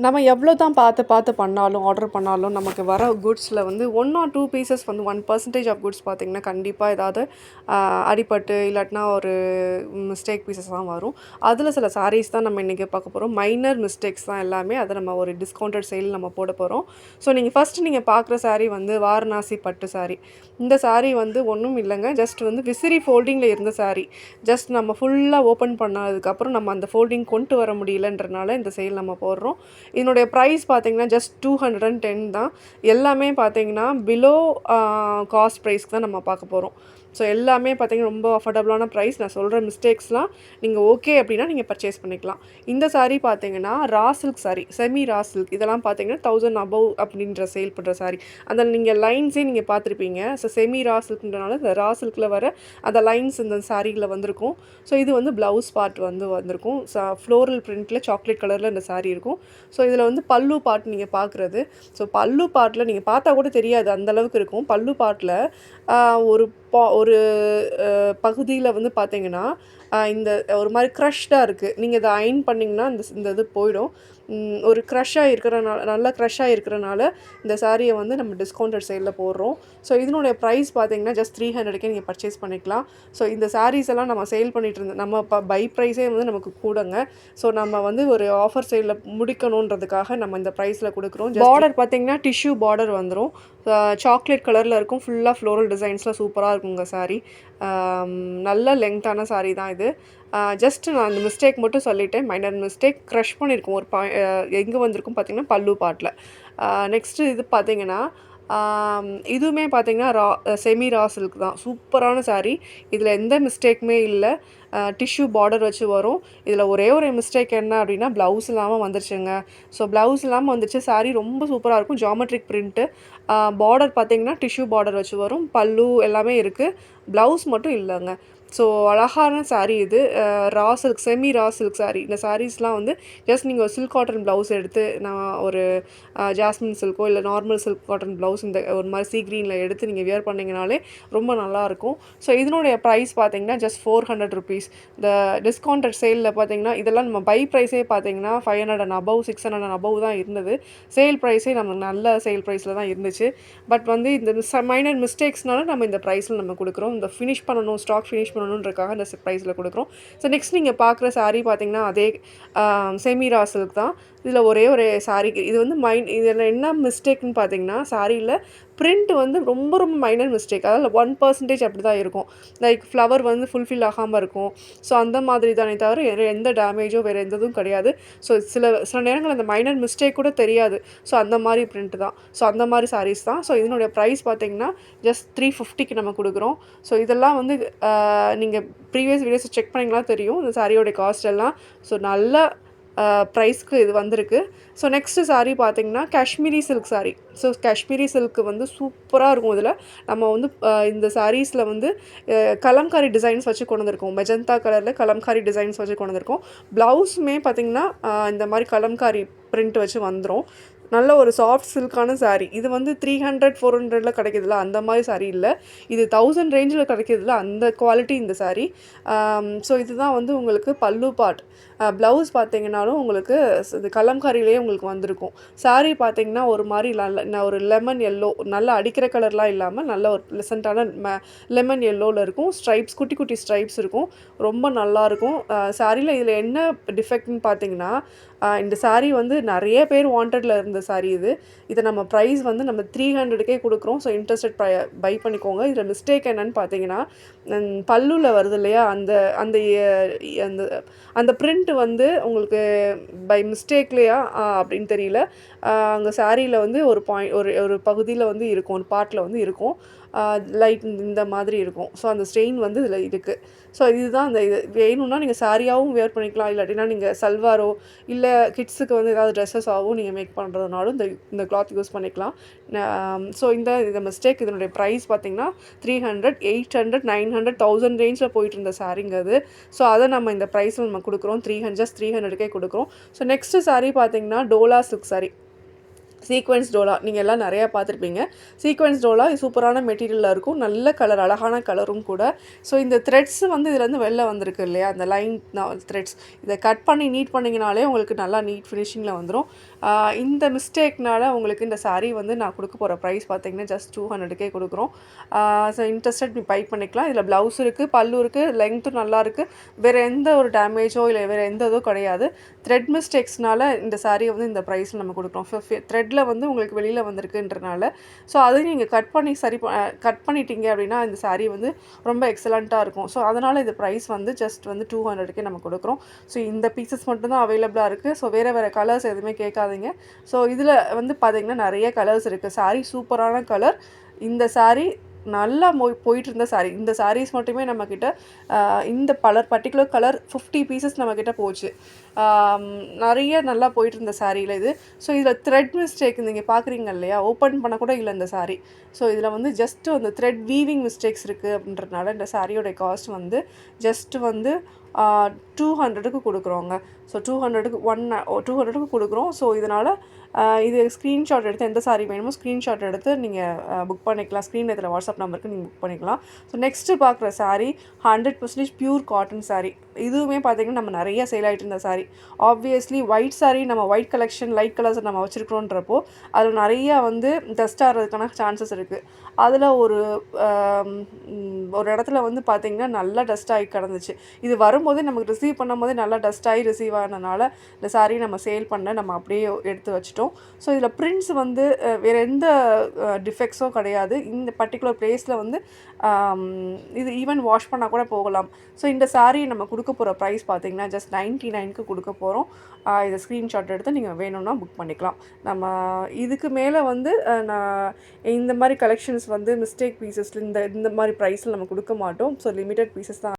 நம்ம எவ்வளோ தான் பார்த்து பார்த்து பண்ணாலும், ஆர்டர் பண்ணாலும், நமக்கு வர குட்ஸில் வந்து 1 ஆர் 2 பீசஸ் வந்து 1% ஆஃப் குட்ஸ் பார்த்தீங்கன்னா, கண்டிப்பா ஏதாவது அடிபட்டு, இல்லாட்டினா ஒரு மிஸ்டேக் பீசஸ் தான் வரும். அதில சில சாரீஸ் தான் நம்ம இன்றைக்கி பார்க்க போறோம். மைனர் மிஸ்டேக்ஸ் தான் எல்லாமே. அத நம்ம ஒரு டிஸ்கவுண்டட் சேல் நம்ம போட போறோம். ஸோ, நீங்க பார்க்குற சாரீ வந்து வாரணாசி பட்டு சாரீ. இந்த சாரீ வந்து ஒண்ணும் இல்லங்க. ஜஸ்ட் வந்து விசிறி ஃபோல்டிங்கில இருந்த சாரீ. ஜஸ்ட் நம்ம ஃபுல்லா ஓப்பன் பண்ணதுக்கப்புறம், நம்ம அந்த ஃபோல்டிங் கொண்டு வர முடியலன்றனால, இந்த சேல் நம்ம போடுறோம். இதனுடைய ப்ரைஸ் பார்த்தீங்கன்னா, ஜஸ்ட் 210 தான். எல்லாமே பார்த்தீங்கன்னா, பிலோ காஸ்ட் ப்ரைஸ்க்கு தான் நம்ம பார்க்க போறோம். ஸோ, எல்லாமே பார்த்தீங்கன்னா, ரொம்ப அஃபோர்டபுளான ப்ரைஸ். நான் சொல்ற மிஸ்டேக்ஸ்லாம் நீங்க ஓகே அப்டின்னா, நீங்க பர்ச்சேஸ் பண்ணிக்கலாம். இந்த சாரீ பார்த்தீங்கன்னா, raw silk sari, semi raw silk. இதெல்லாம் பார்த்தீங்கன்னா, 1000 அபோவ் அப்டின்ற சேல் பண்ற சாரீ. அந்த நீங்க லைன்ஸே நீங்க பார்த்துருப்பீங்க. ஸோ, செமி ரா சில்க்ன்றனால, இந்த ரா சில்க்ல வர அந்த லைன்ஸ் இந்த சாரீல வந்திருக்கும். ஸோ, இது வந்து ப்ளவுஸ் பார்ட் வந்து வந்திருக்கும். ஃப்ளோரல் பிரிண்ட்ல சாக்லேட் கலர்ல இந்த சாரீ இருக்கும். ஸோ, இதில வந்து பல்லு பார்ட் நீங்க பார்க்குறது. ஸோ, பல்லு பார்ட்ல நீங்க பார்த்தா கூட தெரியாது, அந்த அளவுக்கு இருக்கும். பல்லு பார்ட்ல ஒரு பகுதியில வந்து பார்த்தீங்கன்னா, இந்த ஒரு மாரி க்ரஷ்டா இருக்கு. நீங்க இத அயர்ன் பண்ணீங்கன்னா, இந்த இது போயிடும். ஒரு க்ரஷ்ஷா இருக்கிறனால, நல்லா க்ரஷ்ஷா இருக்கிறனால, இந்த சாரிய வந்து நம்ம டிஸ்கவுண்டட் சேல்ல போடுறோம். ஸோ, இதனுடைய ப்ரைஸ் பார்த்தீங்கன்னா, ஜஸ்ட் 300க்கே நீங்க பர்ச்சேஸ் பண்ணிக்கலாம். ஸோ, இந்த சாரீஸ் எல்லாம் நம்ம சேல் பண்ணிட்டு இருந்த நம்ம பை ப்ரைஸே வந்து நமக்கு கூடங்க. ஸோ, நம்ம வந்து ஒரு ஆஃபர் சேல்ல முடிக்கணுன்றதுக்காக நம்ம இந்த ப்ரைஸ்ல குடுக்குறோம். பார்டர் பார்த்தீங்கன்னா, டிஷ்யூ பார்டர் வந்துரும். சாக்லேட் கலர்ல இருக்கும். ஃபுல்லா ஃப்ளோரல் டிசைன்ஸ்லாம் சூப்பரா இருக்குங்க சாரீ. நல்ல லெங்த்தான சாரீ தான் இது. ஜஸ்ட் நான் அந்த மிஸ்டேக் மட்டும் சொல்லிட்டேன். Minor mistake. க்ரஷ் பண்ணியிருக்கும். ஒரு எங்க வந்திருக்கும் பார்த்தீங்கன்னா, பல்லு பார்ட்ல. நெக்ஸ்ட்டு இது பார்த்தீங்கன்னா, இதுவுமே பார்த்தீங்கன்னா, செமி ரா சில்க் தான். சூப்பரான சாரீ. இதில எந்த மிஸ்டேக்குமே இல்ல. டிஷ்யூ பார்டர் வச்சு வரும். இதில ஒரே ஒரு மிஸ்டேக் என்ன அப்டின்னா, ப்ளவுஸ் இல்லாம வந்துருச்சுங்க. ஸோ, ப்ளவுஸ் இல்லாம வந்துருச்சு. சாரீ ரொம்ப சூப்பரா இருக்கும். Geometric print. பார்டர் பார்த்தீங்கன்னா, டிஷ்யூ பார்டர் வச்சு வரும். பல்லு எல்லாமே இருக்கு. ப்ளவுஸ் மட்டும் இல்லங்க. ஸோ, அழகான சாரீ இது. Raw silk, semi raw silk sari. இந்த சாரீஸ்லாம் வந்து ஜஸ்ட் நீங்க ஒரு சில்க் காட்டன் ப்ளவுஸ் எடுத்து, நான் ஒரு ஜாஸ்மின் சில்க்கோ, இல்ல நார்மல் சில்க் காட்டன் ப்ளவுஸ் இந்த ஒரு மாரி சீ கிரீன்ல எடுத்து நீங்க வியர் பண்ணீங்கனாலே ரொம்ப நல்லாயிருக்கும். ஸோ, இதனுடைய ப்ரைஸ் பார்த்தீங்கன்னா, ஜஸ்ட் 400 ரூப்பீஸ். இந்த டிஸ்கவுண்டட் சேல்ல பார்த்தீங்கன்னா, இதெல்லாம் நம்ம பை ப்ரைஸே பார்த்தீங்கன்னா, 500 அண்ட் அபவ், 600 அண்ட் அபவ் தான் இருந்தது. சேல் ப்ரைஸே நமக்கு நல்ல சேல் ப்ரைஸ்ல தான் இருந்துச்சு. பட் வந்து இந்த மைனர் மிஸ்டேக்ஸ்னால நம்ம இந்த ப்ரைஸ்ல நம்ம குடுக்குறோம். இந்த ஃபினிஷ் பண்ணணும், ஸ்டாக் ஃபினிஷ் பண்ணணுன்றதுக்காக இந்த ப்ரைஸ்ல குடுக்குறோம். ஸோ, நெக்ஸ்ட் நீங்க பார்க்குற சாரீ பார்த்தீங்கன்னா, அதே செமி ரா சில்க் தான். இதில ஒரே ஒரு சாரீ இது வந்து இதில என்ன மிஸ்டேக்ன்னு பார்த்தீங்கன்னா, சாரீல பிரிண்ட் வந்து ரொம்ப ரொம்ப மைனர் மிஸ்டேக். அதாவது 1% அப்படி தான் இருக்கும். லைக் ஃப்ளவர் வந்து ஃபுல்ஃபில் ஆகாம இருக்கும். ஸோ, அந்த மாதிரி தானே தவிர வேற எந்த டேமேஜோ வேற எந்த இதுவும் கிடையாது. ஸோ, சில நேரங்கள்ல அந்த மைனர் மிஸ்டேக் கூட தெரியாது. ஸோ, அந்த மாரி பிரிண்ட் தான். ஸோ, அந்த மாரி சாரீஸ் தான். ஸோ, இதனுடைய ப்ரைஸ் பார்த்தீங்கன்னா, ஜஸ்ட் 350க்கு நம்ம குடுக்குறோம். ஸோ, இதெல்லாம் வந்து நீங்க ப்ரீவியஸ் வீடியோஸ் செக் பண்ணீங்கன்னா தெரியும். இந்த சாரியோட காஸ்ட் எல்லாம். ஸோ, நல்ல ப்ரைஸ்க்கு இது வந்திருக்கு. ஸோ, நெக்ஸ்ட்டு சாரீ பார்த்தீங்கன்னா, Kashmiri silk sari. So, Kashmiri silk வந்து சூப்பரா இருக்கும் இதில. நம்ம வந்து இந்த சாரீஸ்ல வந்து கலம்காரி டிசைன்ஸ் வச்சு கொண்டு வந்திருக்கோம். மெஜந்தா கலர்ல கலம்காரி டிசைன்ஸ் வச்சு கொண்டு வந்திருக்கோம். ப்ளவுஸுமே பார்த்தீங்கன்னா, இந்த மாரி கலம்காரி பிரிண்ட் வச்சு வந்துரும். நல்ல ஒரு சாஃப்ட் சில்கான சாரீ. இது வந்து 300, 400ல கிடைக்குதுல்ல, அந்த மாரி சாரீ இல்ல. இது 1000 ரேஞ்சில கிடைக்குதுல்ல, அந்த குவாலிட்டி இந்த சாரீ. ஸோ, இதுதான் வந்து உங்களுக்கு பல்லு பார்ட். ப்ளவுஸ் பார்த்தீங்கன்னாலும் உங்களுக்கு இது கலம்காரியிலேயே உங்களுக்கு வந்திருக்கும். சாரீ பார்த்தீங்கன்னா, ஒரு மாரி ஒரு லெமன் எல்லோ, நல்லா அடிக்கிற கலர்லாம் இல்லாம, நல்ல ஒரு ப்ளசன்ட்டான லெமன் எல்லோல இருக்கும். ஸ்ட்ரைப்ஸ், குட்டி குட்டி ஸ்ட்ரைப்ஸ் இருக்கும். ரொம்ப நல்லாயிருக்கும். சாரீல இதில என்ன டிஃபெக்ட்ன்னு பார்த்தீங்கன்னா, இந்த சாரீ வந்து நெறைய பேர் வாண்டட்ல இருந்த சாரீ இது. இத நம்ம ப்ரைஸ் வந்து நம்ம 300க்கே குடுக்குறோம். ஸோ, இன்ட்ரஸ்டட் பை பண்ணிக்கோங்க. இதில மிஸ்டேக் என்னன்னு பார்த்தீங்கன்னா, பல்லுல வருது இல்லையா, அந்த அந்த அந்த அந்த பிரிண்ட் வந்து உங்களுக்கு பை மிஸ்டேக்லயா அப்படின்னு தெரியல. அங்க சாரீல வந்து ஒரு ஒரு பகுதியில வந்து இருக்கும். ஒரு பார்ட்ல வந்து இருக்கும். லைட் இந்த மாதிரி இருக்கும். ஸோ, அந்த ஸ்டெயின் வந்து இதில இருக்கு. ஸோ, இதுதான் அந்த இது வேணும்னா நீங்க சாரியாவும் வியர் பண்ணிக்கலாம். இல்லாட்டினா நீங்க சல்வாரோ, இல்ல கிட்ஸுக்கு வந்து ஏதாவது ட்ரெஸ்ஸஸாவும் நீங்க மேக் பண்றதுனாலும் இந்த கிளாத் யூஸ் பண்ணிக்கலாம். ஸோ, இந்த மிஸ்டேக் இதனுடைய ப்ரைஸ் பார்த்தீங்கன்னா, 300, 800, 900, 1000 ரேஞ்சில போயிட்டு இருந்த சாரீங்க அது. ஸோ, அத நம்ம இந்த ப்ரைஸ்ல நம்ம குடுக்குறோம். ஜஸ்ட் 300க்கே குடுக்குறோம். ஸோ, நெக்ஸ்ட்டு சாரீ பார்த்தீங்கன்னா, டோலா சில்க் சாரீ. சீக்வென்ஸ் டோலா நீங்கள் எல்லாம் நிறையா பார்த்துருப்பீங்க. சீக்வென்ஸ் டோலா சூப்பரான மெட்டீரியலில் இருக்கும். நல்ல கலர், அழகான கலரும் கூட. ஸோ இந்த த்ரெட்ஸ் வந்து இதுலேருந்து வெளில வந்திருக்கு இல்லையா, அந்த லைன் த்ரெட்ஸ், இதை கட் பண்ணி நீட் பண்ணிங்கனாலே உங்களுக்கு நல்லா நீட் ஃபினிஷிங்கில் வந்துடும். இந்த மிஸ்டேக்னால உங்களுக்கு இந்த சாரீ வந்து நான் கொடுக்க போகிற ப்ரைஸ் பார்த்தீங்கன்னா ஜஸ்ட் 200க்கே கொடுக்குறோம். ஸோ இன்ட்ரெஸ்டட் நீ பை பண்ணிக்கலாம். இதில் ப்ளவுஸ் இருக்குது, பல்லு இருக்குது, லென்த்தும் நல்லா இருக்குது. வேறு எந்த ஒரு டேமேஜோ இல்லை வேறு எந்த இதுவும் கிடையாது. த்ரெட் மிஸ்டேக்ஸ்னால இந்த சாரியை வந்து இந்த ப்ரைஸில் நம்ம கொடுக்குறோம். த்ரெட்டில் வந்து உங்களுக்கு வெளியில் வந்திருக்குன்றனால. ஸோ அதையும் நீங்கள் கட் பண்ணி கட் பண்ணிட்டீங்க அப்படின்னா இந்த சாரீ வந்து ரொம்ப எக்ஸலண்ட்டாக இருக்கும். ஸோ அதனால் இது ப்ரைஸ் வந்து ஜஸ்ட் வந்து 200க்கே நம்ம கொடுக்குறோம். ஸோ இந்த பீசஸ் மட்டும்தான் அவைலபிளாக இருக்குது. ஸோ வேறு கலர்ஸ் எதுவுமே கேட்காதீங்க. ஸோ இதில் வந்து பார்த்தீங்கன்னா நிறைய கலர்ஸ் இருக்குது. சாரீ சூப்பரான கலர். இந்த சாரீ நல்லா போயிட்டு இருந்த சாரீ. இந்த சாரீஸ் மட்டுமே நம்மக்கிட்ட இந்த பர்டிகுலர் கலர் 50 பீசஸ் நம்மக்கிட்ட போச்சு. நிறைய நல்லா போயிட்டு இருந்த சாரியில் இது. ஸோ இதில் த்ரெட் மிஸ்டேக் நீங்கள் பார்க்குறீங்க இல்லையா, ஓப்பன் பண்ண கூட இல்லை இந்த சாரீ. ஸோ இதில் வந்து ஜஸ்ட்டு அந்த த்ரெட் வீவிங் மிஸ்டேக்ஸ் இருக்குது அப்படின்றதுனால இந்த சாரியோடைய காஸ்ட் வந்து ஜஸ்ட்டு வந்து 200க்கு கொடுக்குறோங்க. ஸோ 200க்கு கொடுக்குறோம். ஸோ இதனால் இது ஸ்க்ரீன்ஷாட் எடுத்து எந்த சாரீ வேணுமோ ஸ்க்ரீன்ஷாட் எடுத்து நீங்கள் புக் பண்ணிக்கலாம். ஸ்க்ரீனில் இதில் வாட்ஸ்அப் நம்பருக்கு நீங்கள் புக் பண்ணிக்கலாம். ஸோ நெக்ஸ்ட்டு பார்க்குற சாரீ 100% பியூர் காட்டன் சாரீ. இதுவுமே பார்த்திங்கன்னா நம்ம நிறைய சேல் ஆகிட்டு இருந்த சாரீ. ஆப்வியஸ்லி ஒயிட் சாரீ நம்ம ஒயிட் கலெக்ஷன் லைட் கலர்ஸ் நம்ம வச்சுருக்கிறோன்றப்போ அதில் நிறையா வந்து டஸ்ட் ஆகிறதுக்கான சான்சஸ் இருக்குது. அதில் ஒரு இடத்துல வந்து பார்த்திங்கன்னா நல்லா டஸ்ட் ஆகி கிடந்துச்சு. இது வரும்போதே நமக்கு ரிசீவ் பண்ணும்போதே நல்லா டஸ்ட் ஆகி ரிசீவ் ஆனதுனால இந்த சாரீ நம்ம சேல் பண்ண நம்ம அப்படியே எடுத்து வச்சுட்டோம். ஸோ இதில் பிரிண்ட்ஸ் வந்து வேறு எந்த டிஃபெக்ட்ஸும் கிடையாது. இந்த பர்டிகுலர் ப்ளேஸில் வந்து இது ஈவன் வாஷ் பண்ணால் கூட போகலாம். ஸோ இந்த சாரீ நம்ம கொடுக்க போகிற ப்ரைஸ் பார்த்திங்கன்னா ஜஸ்ட் 99க்கு கொடுக்க போகிறோம். இதை ஸ்க்ரீன்ஷாட் எடுத்து நீங்கள் வேணும்னா புக் பண்ணிக்கலாம். நம்ம இதுக்கு மேலே வந்து நான் இந்த மாதிரி கலெக்ஷன்ஸ் வந்து மிஸ்டேக் பீசஸில் இந்த மாதிரி ப்ரைஸில் நம்ம கொடுக்க மாட்டோம். ஸோ லிமிட்டட் பீசஸ் தான்.